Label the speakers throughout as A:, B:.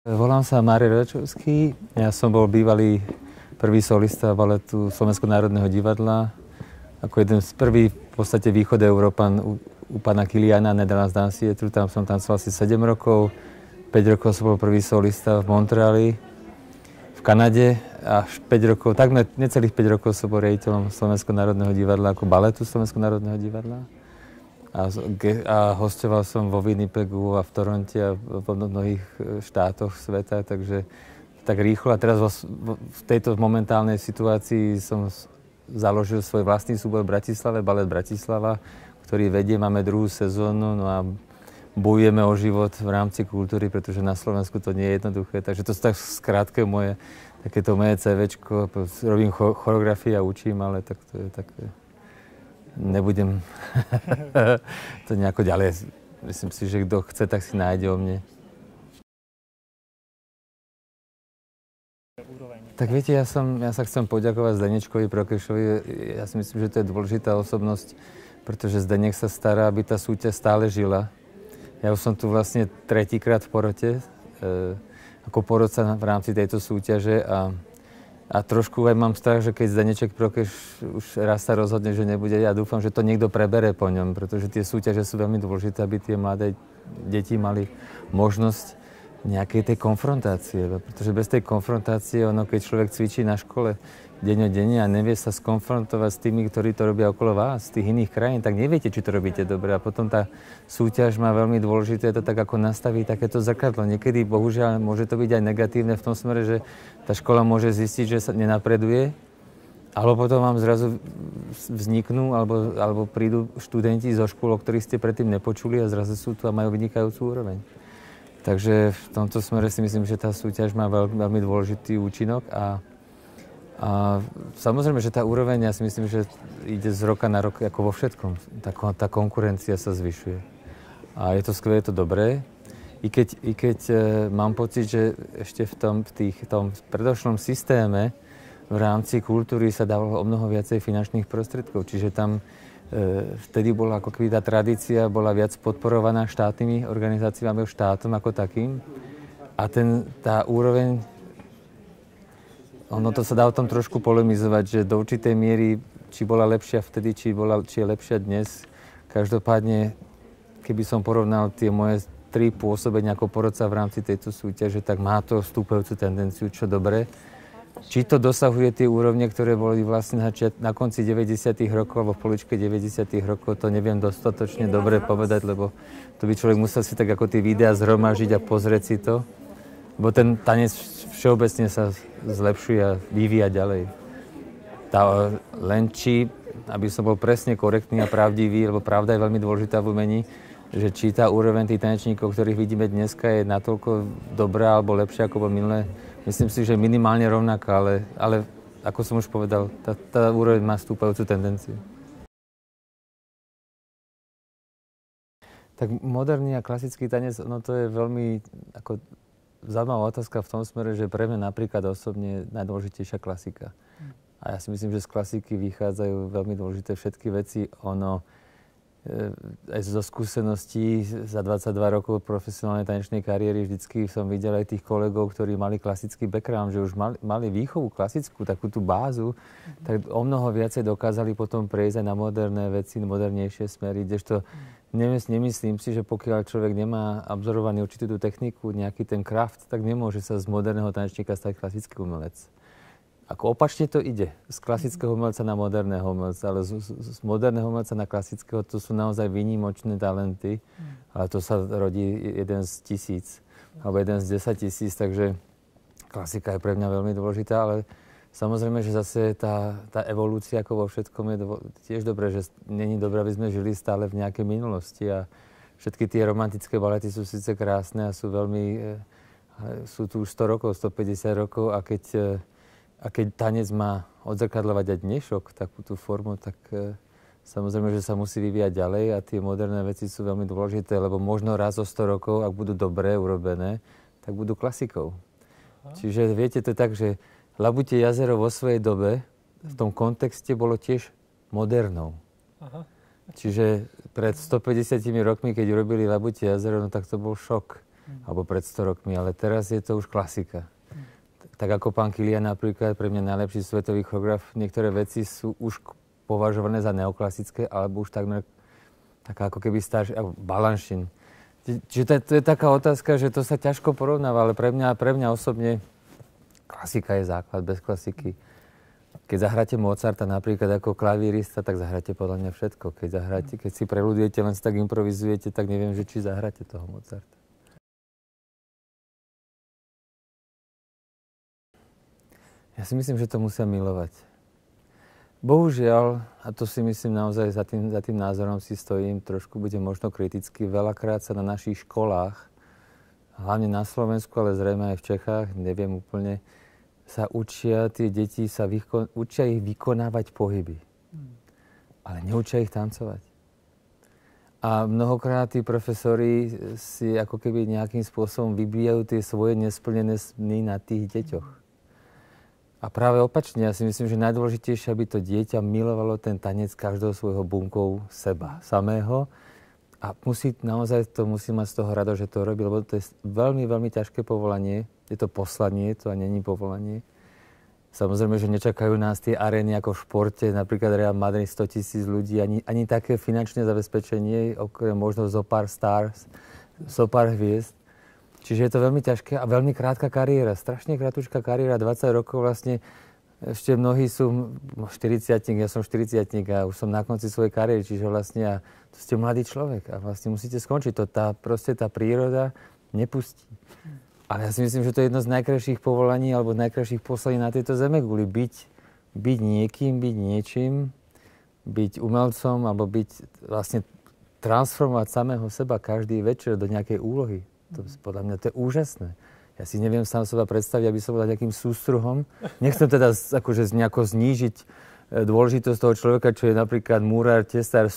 A: Volám sa Mário Račovský. Ja som bol bývalý prvý solista baletu Slovenského národného divadla. Ako jeden z prvých v podstate východoeurópan u pána Kiliana Netherlands Dance Theatre. Tam som tancoval asi 7 rokov. 5 rokov som bol prvý solista v Montreali, v Kanade. A 5 rokov, takmer necelých 5 rokov som bol riaditeľom Slovenského národného divadla, ako baletu Slovenského národného divadla. A hostoval som vo Winnipegu a v Toronte a v mnohých štátoch sveta, takže tak rýchlo. A teraz v tejto momentálnej situácii som založil svoj vlastný súbor v Bratislave, Balet Bratislava, ktorý vedie, máme druhú sezónu, no a bojujeme o život v rámci kultúry, pretože na Slovensku to nie je jednoduché. Takže to sú tak skrátke takéto moje CVčko. Robím choreografii a učím, ale tak to je také... Nebudem to nejako ďalej. Myslím si, že kto chce, tak si nájde o mne. Tak viete, ja sa chcem poďakovať Zdenečkovi Prokešovi. Ja si myslím, že to je dôležitá osobnosť, pretože Zdenek sa stará, aby tá súťaž stále žila. Ja už som tu vlastne tretíkrát v porote, ako porodca v rámci tejto súťaže a trošku aj mám strach, že keď Zdeneček Prokeš už raz sa rozhodne, že nebude, ja dúfam, že to niekto prebere po ňom, pretože tie súťaže sú veľmi dôležité, aby tie mladé deti mali možnosť nejakej tej konfrontácie. Pretože bez tej konfrontácie, keď človek cvičí na škole dennodenne a nevie sa skonfrontovať s tými, ktorí to robia okolo vás, z tých iných krajín, tak neviete, či to robíte dobre. A potom tá súťaž má veľmi dôležité to tak, ako nastaví takéto zrkadlo. Niekedy, bohužiaľ, môže to byť aj negatívne v tom smere, že tá škola môže zistiť, že sa nenapreduje, alebo potom vám zrazu vzniknú, alebo prídu študenti zo škôl, o ktorých ste predtým nepočuli a zrazu sú tu a majú vynikajúcu úroveň. Takže v tomto smere si myslím, že tá súťaž má veľmi dôležitý účinok a samozrejme, že tá úroveň, ja si myslím, že ide z roka na rok ako vo všetkom. Tá konkurencia sa zvyšuje. A je to skvelé, je to dobré. I keď mám pocit, že ešte v tom predošlom systéme v rámci kultúry sa dávalo o mnoho viacej finančných prostriedkov. Čiže tam vtedy bola ako keby tá tradícia bola viac podporovaná štátnymi organizáciami, štátom ako takým. A tá úroveň, ono to sa dá o tom trošku polemizovať, že do určitej miery, či bola lepšia vtedy, či je lepšia dnes. Každopádne, keby som porovnal tie moje 3 pôsobenia ako porodca v rámci tejto súťaže, tak má to stúpajúcu tendenciu, čo dobre. Či to dosahuje tie úrovne, ktoré boli vlastne na konci 90. rokov alebo v poličke 90. rokov, to neviem dostatočne dobre povedať, lebo to by človek musel si tak ako tie videá zhromažiť a pozrieť si to. Lebo ten tanec všeobecne sa zlepšuje a vyvíja ďalej. Len či, aby som bol presne korektný a pravdivý, lebo pravda je veľmi dôležitá v umení, že či tá úroveň tých tanečníkov, ktorých vidíme dneska, je natoľko dobrá alebo lepšia ako bol minulé. Myslím si, že minimálne rovnaká, ale ako som už povedal, tá úroveň má stúpajúcu tendenciu. Tak moderný a klasický tanec, no to je veľmi ako zaujímavá otázka v tom smere, že pre mňa napríklad osobne je najdôležitejšia klasika. A ja si myslím, že z klasiky vychádzajú veľmi dôležité všetky veci. Aj zo skúseností za 22 rokov profesionálnej tanečnej kariéry vždycky som videl aj tých kolegov, ktorí mali klasický background, že už mali výchovu klasickú, takú tú bázu, tak o mnoho viacej dokázali potom prejsť aj na moderné veci, modernejšie smery, kdežto nemyslím si, že pokiaľ človek nemá absorbovaný určitú tú techniku, nejaký ten craft, tak nemôže sa z moderného tanečníka stať klasický umelec. Ako opačne to ide. Z klasického umelca na moderného umelca, ale z moderného umelca na klasického to sú naozaj výnimočné talenty, ale to sa rodí jeden z 1000 alebo jeden z 10 000, takže klasika je pre mňa veľmi dôležitá, ale samozrejme, že zase tá evolúcia ako vo všetkom je tiež dobré, že není dobré, aby sme žili stále v nejakej minulosti a všetky tie romantické balety sú síce krásne a sú tu už 100 rokov, 150 rokov a keď tanec má odzrkadľovať aj dnešok, takú tú formu, tak samozrejme, že sa musí vyvíjať ďalej a tie moderné veci sú veľmi dôležité, lebo možno raz o 100 rokov, ak budú dobre urobené, tak budú klasikou. Čiže viete to tak, že Labutie jazero vo svojej dobe v tom kontexte bolo tiež modernou. Čiže pred 150 rokmi, keď urobili Labutie jazero, no tak to bol šok. alebo pred 100 rokmi, ale teraz je to už klasika. Tak ako pán Kilian napríklad, pre mňa najlepší svetový choreograf, niektoré veci sú už považované za neoklasické, alebo už takmer taká ako keby staršia, Balanšin. Čiže to je taká otázka, že to sa ťažko porovnáva, ale pre mňa osobne klasika je základ, bez klasiky. Keď zahráte Mozarta napríklad ako klavírista, tak zahráte podľa mňa všetko. Keď si preľudujete, len si tak improvizujete, tak neviem, že či zahráte toho Mozarta. Ja si myslím, že to musia milovať. Bohužiaľ, a to si myslím naozaj za tým názorom si stojím, trošku budem možno kriticky, veľakrát sa na našich školách, hlavne na Slovensku, ale zrejme aj v Čechách, neviem úplne, sa učia tie deti, učia ich vykonávať pohyby. Ale neučia ich tancovať. A mnohokrát tí profesori si ako keby nejakým spôsobom vybíjajú tie svoje nesplnené sny na tých deťoch. A práve opačne, ja si myslím, že najdôležitejšie, aby to dieťa milovalo ten tanec každého svojho bunkou seba samého. A musí mať z toho radosť, že to robí, lebo to je veľmi, veľmi ťažké povolanie. Je to poslanie, to není povolanie. Samozrejme, že nečakajú nás tie arény ako v športe, napríklad Real Madrid 100 000 ľudí, ani také finančné zabezpečenie, okrem možno zo pár hviezd. Čiže je to veľmi ťažké a veľmi krátka kariéra, strašne krátka kariéra, 20 rokov vlastne, ešte mnohí sú 40-tník, ja som 40-tník a už som na konci svojej kariéry, čiže vlastne to ste mladý človek a vlastne musíte skončiť, tá príroda nepustí. Ale ja si myslím, že to je jedno z najkrajších povolaní alebo najkrajších poslaní na tejto zemeguli, byť niekým, byť niečím, byť umelcom alebo vlastne transformovať samého seba každý večer do nejakej úlohy. Podľa mňa to je úžasné. Ja si neviem sám seba predstaviť, aby som bol nejakým sústruhom. Nechcem teda akože nejako znížiť dôležitosť toho človeka, čo je napríklad múrar, tesár,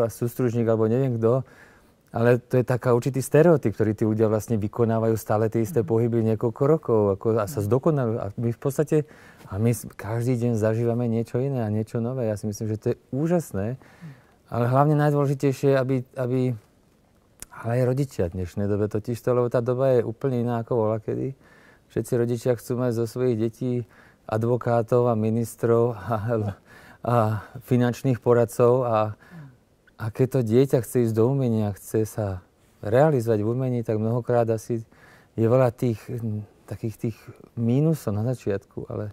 A: sústružník alebo neviem kto. Ale to je taká určitý stereotyp, ktorý tí ľudia vlastne vykonávajú stále tie isté pohyby niekoľko rokov a sa zdokonalujú. A my v podstate, každý deň zažívame niečo iné a niečo nové. Ja si myslím, že to je úžasné. Ale hlavne najdôležitejšie, aby ale aj rodičia v dnešnej dobe totižto, lebo tá doba je úplne iná ako volakedy. Všetci rodičia chcú mať zo svojich detí advokátov a ministrov a finančných poradcov a keď to dieťa chce ísť do umenia, chce sa realizovať v umení, tak mnohokrát asi je veľa takých tých mínusov na začiatku, ale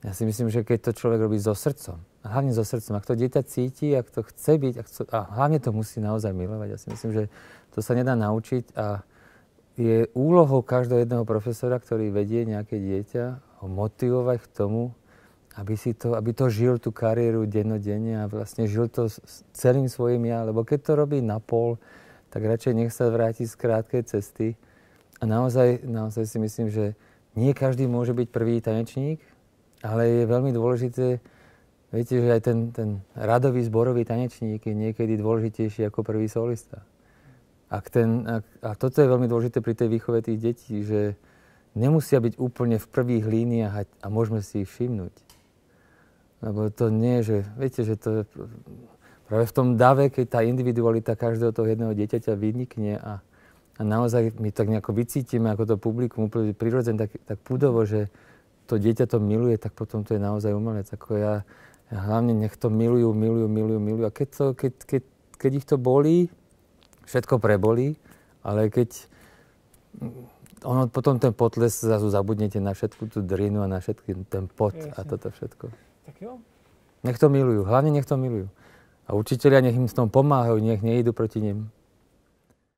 A: ja si myslím, že keď to človek robí so srdcom, a hlavne so srdcom, ak to dieťa cíti, ak to chce byť, a hlavne to musí naozaj milovať. Ja si myslím, že to sa nedá naučiť a je úlohou každého jedného profesora, ktorý vedie nejaké dieťa, ho motivovať k tomu, aby to žil tú kariéru dennodenne a vlastne žil to celým svojím ja. Lebo keď to robí na pol, tak radšej nech sa vráti z krátkej cesty. A naozaj si myslím, že nie každý môže byť prvý tanečník, ale je veľmi dôležité. Viete, že aj ten radový zborový tanečník je niekedy dôležitejší ako prvý solista. A toto je veľmi dôležité pri tej výchove tých detí, že nemusia byť úplne v prvých líniách a môžeme si ich všimnúť. Lebo to nie je, že viete, že to je práve v tom dave, keď tá individualita každého toho jedného dieťaťa vynikne a naozaj my tak nejako vycítime ako to publikum úplne prirodzene, tak pudovo, že to dieťa to miluje, tak potom to je naozaj umelec. Ako ja hlavne nech to milujú. A keď ich to bolí, všetko prebolí, ale keď potom ten potles zrazu zabudnete na všetku tú drinu a na všetky ten pot a toto všetko.
B: Tak jo.
A: Nech to milujú, hlavne nech to milujú. A učitelia nech im s tom pomáhajú, nech nejdú proti nim.